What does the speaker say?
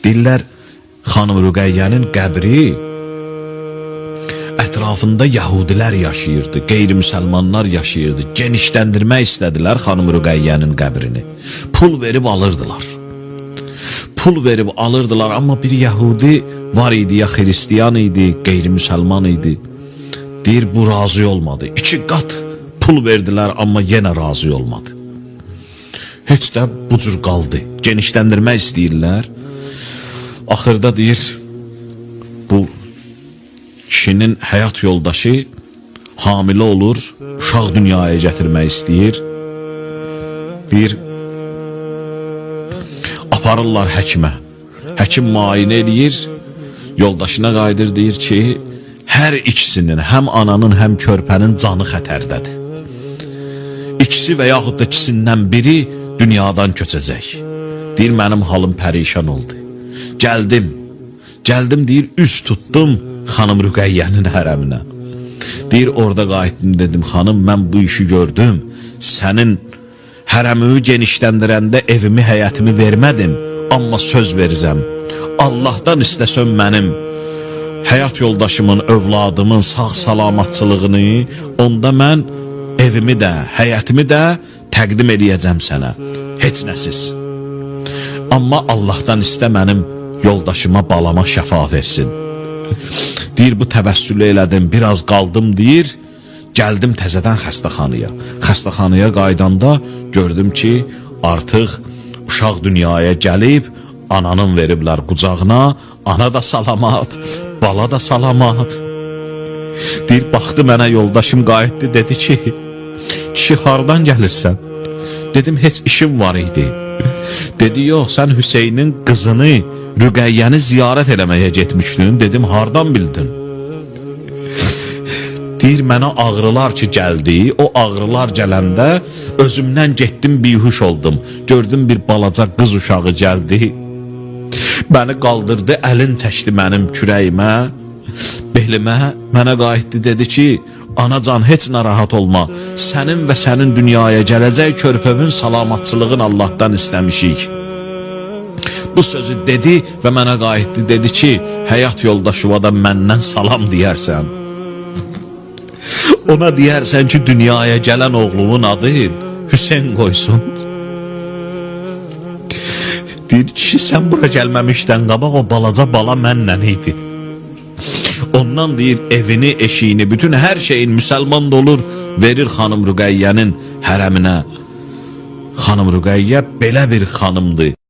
Deyirlər, xanım Rüqəyyənin qəbri ətrafında yəhudilər yaşayırdı, qeyri-müsəlmanlar yaşayırdı. Genişləndirmək istədilər xanım Rüqəyyənin qəbrini. Pul verib alırdılar. Pul verib alırdılar, amma bir yəhudi var idi, ya xristiyan idi, qeyri-müsəlman idi. Deyir, bu razı olmadı. 2 qat pul verdilər, amma yenə razı olmadı. Heç də bu cür qaldı. Genişləndirmək istəyirlər. Axırda deyir, bu kişinin həyat yoldaşı hamilə olur, uşaq dünyaya gətirmək istəyir. Deyir, aparırlar həkimə. Həkim müayinə eləyir, yoldaşına qayıdır, deyir ki, hər ikisinin, həm ananın, həm körpənin canı xətərdədir. İkisi və yaxud da ikisindən biri dünyadan köçəcək. Deyir, mənim halım pərişan oldu. Gəldim, deyir, üz tutdum xanım Rüqəyyənin hərəminə. Deyir, orada qayıtdım, dedim, xanım, mən bu işi gördüm. Sənin hərəmimi genişləndirəndə evimi, həyətimi vermədim. Amma söz verirəm, Allahdan istəsəm mənim həyat yoldaşımın, övladımın sağ-salamatçılığını, onda mən evimi də, həyətimi də təqdim eləyəcəm sənə. Heç nəsiz. Amma Allahdan istə mənim yoldaşıma, balama şəfa versin. Deyir, bu təvəssülü elədim, biraz qaldım, deyir, gəldim təzədən xəstəxanaya. Xəstəxanaya qaydanda gördüm ki, artıq uşaq dünyaya gəlib, ananın veriblər qucağına, ana da salamat, bala da salamat. Deyir, baxdı mənə yoldaşım qayıtdı, dedi ki, kişi hardan gəlirsən? Dedim, heç işim var idi. Dedi, yox, sən Hüseynin qızını, Rüqəyyəni ziyarət eləməyə getmişdin. Dedim, hardan bildin? Deyir, mənə ağrılar ki gəldi, o ağrılar gələndə özümdən getdim, bihuş oldum. Gördüm, bir balaca qız uşağı gəldi. Məni qaldırdı, əlin çəkdi mənim kürəyimə, belimə, mənə qayıtdı, dedi ki, anacan, heç narahat olma, sənin və sənin dünyaya gələcək körpəvün salamatçılığın Allahdan istəmişik. Bu sözü dedi və mənə qayıtdı, dedi ki, həyat yoldaşıva da məndən salam deyərsən. Ona deyərsən ki, dünyaya gələn oğlumun adı Hüseyn qoysun. Deyir ki, sən bura gəlməmişdən qabaq o balaca bala mənlə idi. Ondan deyir, evini, eşiğini, bütün hər şeyin müsəlman da olur, verir xanım Rüqəyyənin hərəminə. Xanım Rüqəyyə belə bir xanımdır.